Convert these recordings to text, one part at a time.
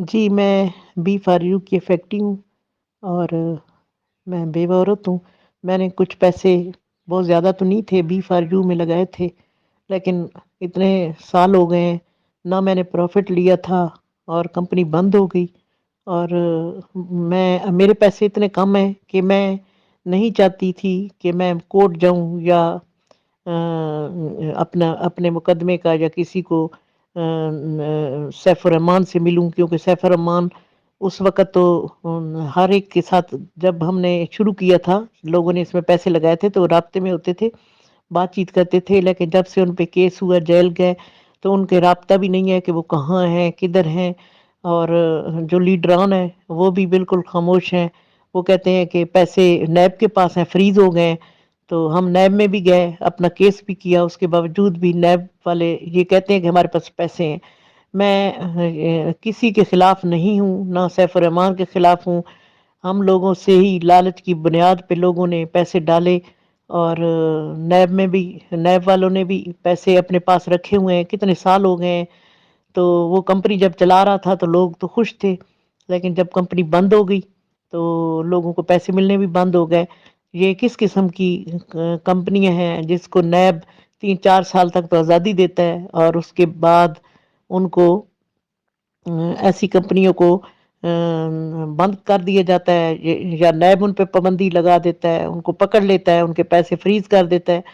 जी, मैं B for you की effective हूँ और मैं बेवा औरत हूँ। मैंने कुछ पैसे बहुत ज़्यादा तो नहीं थे बी फॉर यू में लगाए थे, लेकिन इतने साल हो गए हैं, ना मैंने प्रॉफ़िट लिया था और कंपनी बंद हो गई और मैं मेरे पैसे इतने कम हैं कि मैं नहीं चाहती थी कि मैं कोर्ट जाऊँ या अपना अपने मुकदमे का या किसी को सैफुर-रहमान से मिलूँ क्योंकि सैफुर-रहमान उस वक़्त तो हर एक के साथ जब हमने शुरू किया था, लोगों ने इसमें पैसे लगाए थे तो राब्ते में होते थे, बातचीत करते थे, लेकिन जब से उन पे केस हुआ, जेल गए, तो उनके राब्ता भी नहीं है कि वो कहाँ हैं, किधर हैं और जो लीडरान हैं, वो भी बिल्कुल खामोश हैं। वो कहते हैं कि पैसे नैब के पास हैं, फ्रीज़ हो गए हैं। तो हम नैब में भी गए, अपना केस भी किया, उसके बावजूद भी नैब वाले ये कहते हैं कि हमारे पास पैसे हैं। मैं किसी के खिलाफ नहीं हूँ, ना सैफुर रहमान के खिलाफ हूँ। हम लोगों से ही लालच की बुनियाद पे लोगों ने पैसे डाले और नैब में भी नैब वालों ने भी पैसे अपने पास रखे हुए हैं, कितने साल हो गए हैं। तो वो कंपनी जब चला रहा था तो लोग तो खुश थे, लेकिन जब कंपनी बंद हो गई, तो लोगों को पैसे मिलने भी बंद हो गए। ये किस किस्म की कंपनियाँ हैं जिसको नैब 3-4 साल तक तो आज़ादी देता है और उसके बाद उनको ऐसी कंपनियों को बंद कर दिया जाता है या नैब उन पे पाबंदी लगा देता है, उनको पकड़ लेता है, उनके पैसे फ्रीज़ कर देता है।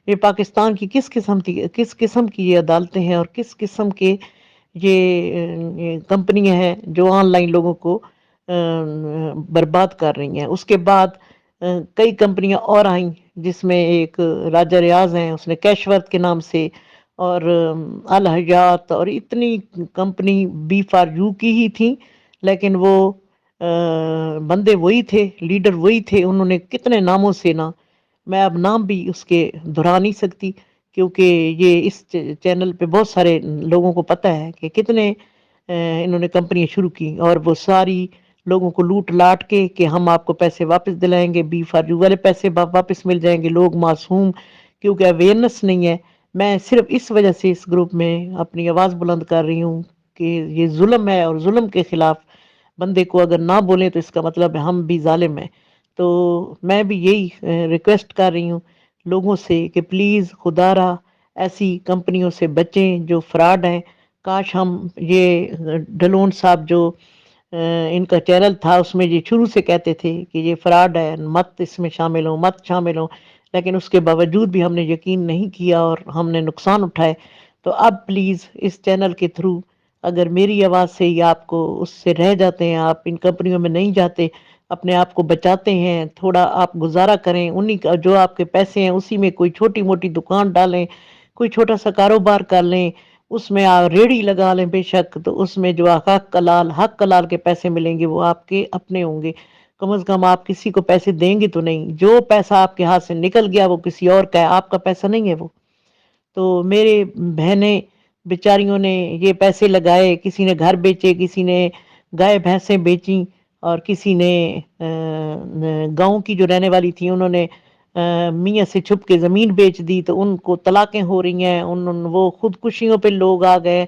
ये पाकिस्तान की किस किस्म की ये अदालतें हैं और किस किस्म के ये कंपनियाँ हैं जो ऑनलाइन लोगों को बर्बाद कर रही हैं। उसके बाद कई कंपनियाँ और आईं जिसमें एक राजा रियाज़ हैं, उसने कैशवर्थ के नाम से और अल हयात और इतनी कंपनी बी फॉर यू की ही थी, लेकिन वो बंदे वही थे, लीडर वही थे, उन्होंने कितने नामों से ना मैं अब नाम भी उसके दोहरा नहीं सकती क्योंकि ये इस चैनल पे बहुत सारे लोगों को पता है कि कितने इन्होंने कंपनियां शुरू की और वो सारी लोगों को लूट लाट के कि हम आपको पैसे वापस दिलाएंगे, बी फॉर यू वाले पैसे वापस मिल जाएंगे, लोग मासूम क्योंकि अवेयरनेस नहीं है। मैं सिर्फ इस वजह से इस ग्रुप में अपनी आवाज़ बुलंद कर रही हूँ कि ये जुल्म है और जुल्म के खिलाफ बंदे को अगर ना बोले तो इसका मतलब है हम भी जालिम हैं। तो मैं भी यही रिक्वेस्ट कर रही हूँ लोगों से कि प्लीज़ खुदारा ऐसी कंपनियों से बचें जो फ्रॉड हैं। काश हम ये ढलोन साहब जो इनका चैनल था उसमें ये शुरू से कहते थे कि ये फ्रॉड है, मत इसमें शामिल हो, मत शामिल हो, लेकिन उसके बावजूद भी हमने यकीन नहीं किया और हमने नुकसान उठाए। तो अब प्लीज़ इस चैनल के थ्रू अगर मेरी आवाज़ से ही आपको उससे रह जाते हैं, आप इन कंपनियों में नहीं जाते, अपने आप को बचाते हैं, थोड़ा आप गुज़ारा करें, उन्हीं का जो आपके पैसे हैं उसी में कोई छोटी-मोटी दुकान डालें, कोई छोटा-सा कारोबार कर लें, उसमें आप रेहड़ी लगा लें बेशक, तो उसमें जो हक कलाल के पैसे मिलेंगे वो आपके अपने होंगे। कम से कम आप किसी को पैसे देंगे तो नहीं, जो पैसा आपके हाथ से निकल गया वो किसी और का है, आपका पैसा नहीं है वो। तो मेरे बहनें बेचारियों ने ये पैसे लगाए, किसी ने घर बेचे, किसी ने गाय भैंसें बेची और किसी ने गाँव की जो रहने वाली थी उन्होंने मियाँ से छुप के ज़मीन बेच दी तो उनको तलाक़ें हो रही हैं, वो खुदकुशियों पे लोग आ गए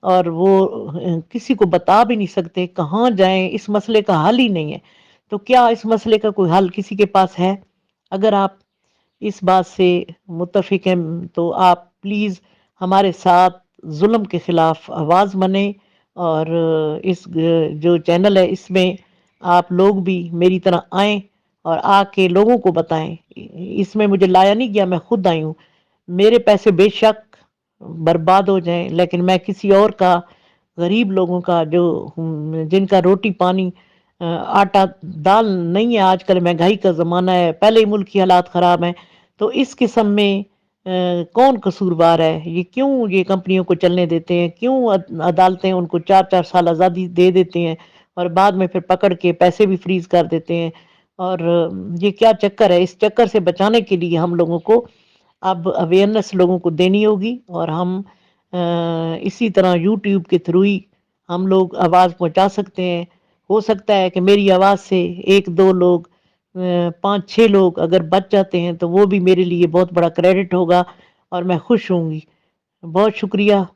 और वो किसी को बता भी नहीं सकते कहाँ जाएँ, इस मसले का हल ही नहीं है। तो क्या इस मसले का कोई हल किसी के पास है? अगर आप इस बात से मुत्तफ़िक हैं तो आप प्लीज़ हमारे साथ ज़ुल्म के ख़िलाफ़ आवाज़ बनें और जो चैनल है इसमें आप लोग भी मेरी तरह आएँ और आके लोगों को बताएँ। इसमें मुझे लाया नहीं गया, मैं खुद आई हूँ। मेरे पैसे बेशक बर्बाद हो जाएँ लेकिन मैं किसी और का गरीब लोगों का जो जिनका रोटी पानी आटा दाल नहीं है, आजकल महंगाई का ज़माना है, पहले ही मुल्क की हालात ख़राब हैं, तो इस किस्म में कौन कसूरवार है? ये क्यों ये कंपनियों को चलने देते हैं? क्यों अदालतें उनको 4-4 साल आज़ादी दे देती हैं और बाद में फिर पकड़ के पैसे भी फ्रीज़ कर देते हैं? और ये क्या चक्कर है? इस चक्कर से बचाने के लिए हम लोगों को अब अवेयरनेस लोगों को देनी होगी और हम इसी तरह यूट्यूब के थ्रू ही हम लोग आवाज़ पहुँचा सकते हैं। हो सकता है कि मेरी आवाज़ से 1-2 लोग 5-6 लोग अगर बच जाते हैं तो वो भी मेरे लिए बहुत बड़ा क्रेडिट होगा और मैं खुश होंगी। बहुत शुक्रिया।